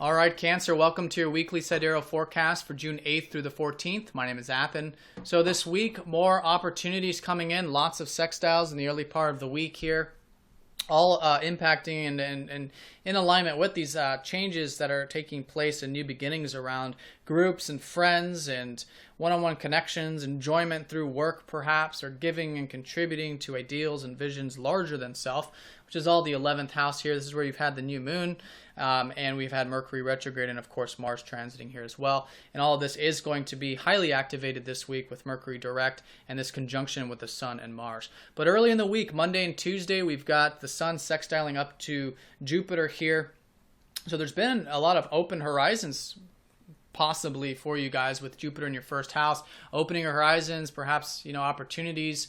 All right, Cancer, welcome to your weekly sidereal forecast for June 8th through the 14th. My name is Athen. So this week, more opportunities coming in, lots of sextiles in the early part of the week here, all impacting and in alignment with these changes that are taking place and new beginnings around groups and friends and one-on-one connections, enjoyment through work perhaps, or giving and contributing to ideals and visions larger than self, which is all the 11th house here. This is where you've had the new moon, and we've had Mercury retrograde and, of course, Mars transiting here as well. And all of this is going to be highly activated this week with Mercury direct and this conjunction with the Sun and Mars. But early in the week, Monday and Tuesday, we've got the Sun sextiling up to Jupiter here. So there's been a lot of open horizons possibly for you guys with Jupiter in your first house, opening your horizons, perhaps, opportunities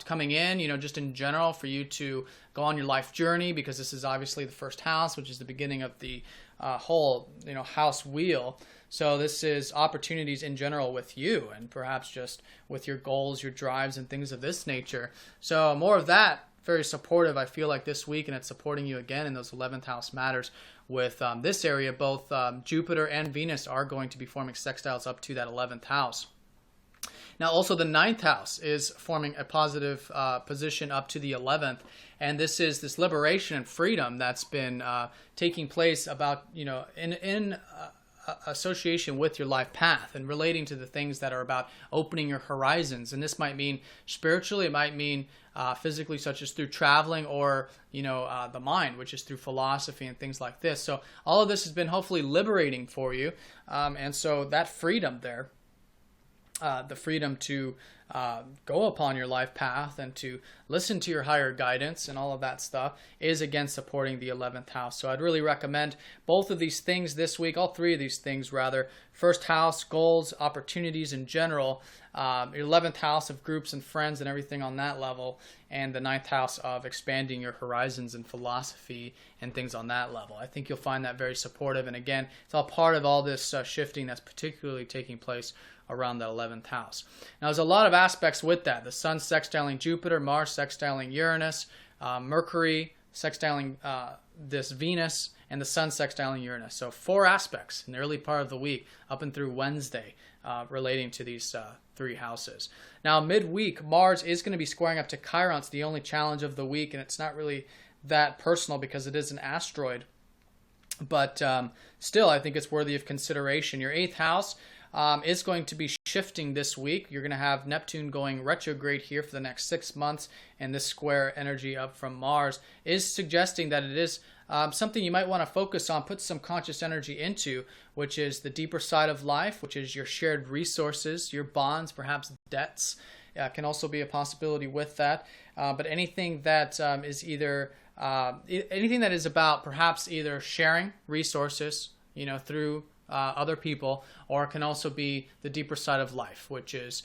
coming in, just in general for you to go on your life journey, because this is obviously the first house, which is the beginning of the whole, house wheel. So this is opportunities in general with you and perhaps just with your goals, your drives, and things of this nature. So more of that. Very supportive, I feel like, this week, and it's supporting you again in those 11th house matters with this area. Both Jupiter and Venus are going to be forming sextiles up to that 11th house. Now, also the 9th house is forming a positive position up to the 11th, and this is this liberation and freedom that's been taking place about, in association with your life path and relating to the things that are about opening your horizons. And this might mean spiritually, it might mean physically, such as through traveling, or the mind, which is through philosophy and things like this. So all of this has been hopefully liberating for you, and so that freedom there, the freedom to go upon your life path and to listen to your higher guidance and all of that stuff, is again supporting the 11th house. So I'd really recommend both of these things this week, all three of these things rather. First house, goals, opportunities in general, your 11th house of groups and friends and everything on that level, and the 9th house of expanding your horizons and philosophy and things on that level. I think you'll find that very supportive, and again, it's all part of all this shifting that's particularly taking place around the 11th house. Now, there's a lot of aspects with that. The Sun sextiling Jupiter, Mars sextiling Uranus, Mercury sextiling this Venus, and the Sun sextiling Uranus. So 4 aspects in the early part of the week up and through Wednesday relating to these 3 houses. Now, midweek, Mars is going to be squaring up to Chiron. It's the only challenge of the week, and it's not really that personal because it is an asteroid. But still, I think it's worthy of consideration. Your 8th house is going to be shifting this week. You're going to have Neptune going retrograde here for the next 6 months, and this square energy up from Mars is suggesting that it is something you might want to focus on, put some conscious energy into, which is the deeper side of life, which is your shared resources, your bonds, perhaps debts, can also be a possibility with that. But anything that is either anything that is about perhaps either sharing resources, through other people, or it can also be the deeper side of life, which is,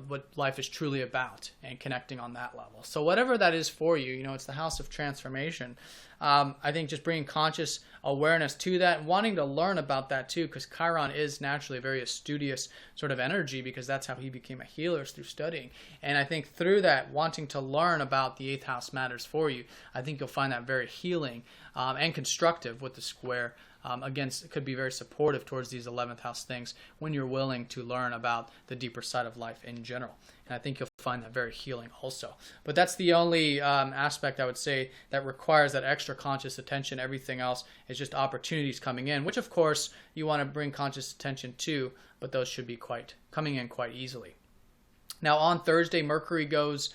what life is truly about and connecting on that level. So whatever that is for you, it's the house of transformation. I think just bringing conscious awareness to that and wanting to learn about that too, because Chiron is naturally a very studious sort of energy, because that's how he became a healer, is through studying. And I think through that, wanting to learn about the 8th house matters for you, I think you'll find that very healing and constructive with the square. Again, it could be very supportive towards these 11th house things when you're willing to learn about the deeper side of life in general. And I think you'll find that very healing also. But that's the only aspect I would say that requires that extra conscious attention. Everything else is just opportunities coming in, which of course you want to bring conscious attention to, but those should be coming in quite easily. Now on Thursday, Mercury goes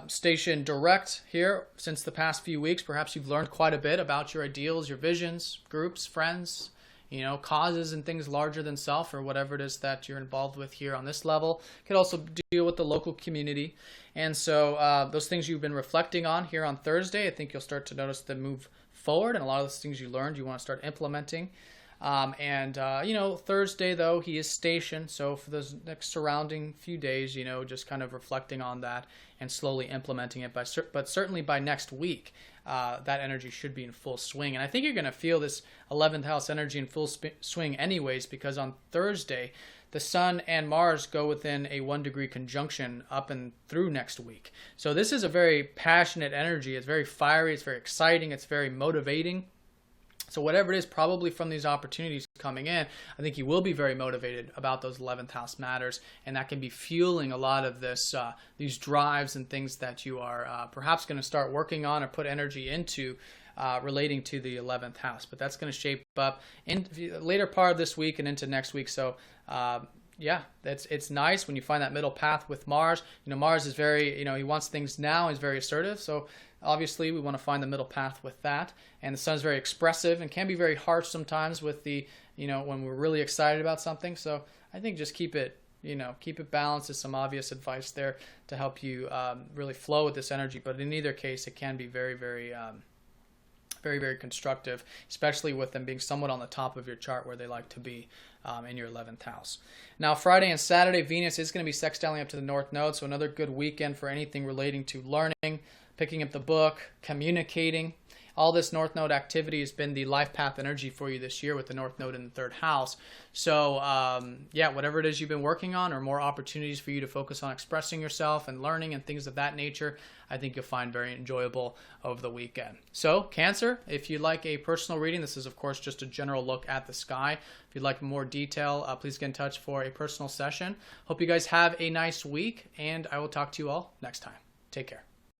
station direct here. Since the past few weeks, perhaps you've learned quite a bit about your ideals, your visions, groups, friends, causes and things larger than self, or whatever it is that you're involved with here on this level. Could also deal with the local community. And so those things you've been reflecting on here on Thursday, I think you'll start to notice them move forward, and a lot of those things you learned you want to start implementing. Thursday, though, he is stationed, so for those next surrounding few days, just kind of reflecting on that and slowly implementing it. But certainly by next week, that energy should be in full swing. And I think you're going to feel this 11th house energy in full swing anyways, because on Thursday, the Sun and Mars go within a 1-degree conjunction up and through next week. So this is a very passionate energy. It's very fiery. It's very exciting. It's very motivating. So whatever it is, probably from these opportunities coming in, I think you will be very motivated about those 11th house matters, and that can be fueling a lot of this, these drives and things that you are perhaps going to start working on or put energy into relating to the 11th house. But that's going to shape up in the later part of this week and into next week. So yeah, it's nice when you find that middle path with Mars. Mars is very, he wants things now. He's very assertive. So obviously we want to find the middle path with that. And the sun is very expressive and can be very harsh sometimes with the, when we're really excited about something. So I think just keep it balanced is some obvious advice there to help you really flow with this energy. But in either case, it can be very, very, very, very constructive, especially with them being somewhat on the top of your chart where they like to be in your 11th house. Now, Friday and Saturday, Venus is going to be sextiling up to the North Node, so another good weekend for anything relating to learning, picking up the book, communicating. All this North Node activity has been the life path energy for you this year with the North Node in the 3rd house. So, yeah, whatever it is you've been working on or more opportunities for you to focus on expressing yourself and learning and things of that nature, I think you'll find very enjoyable over the weekend. So, Cancer, if you'd like a personal reading, this is, of course, just a general look at the sky. If you'd like more detail, please get in touch for a personal session. Hope you guys have a nice week, and I will talk to you all next time. Take care.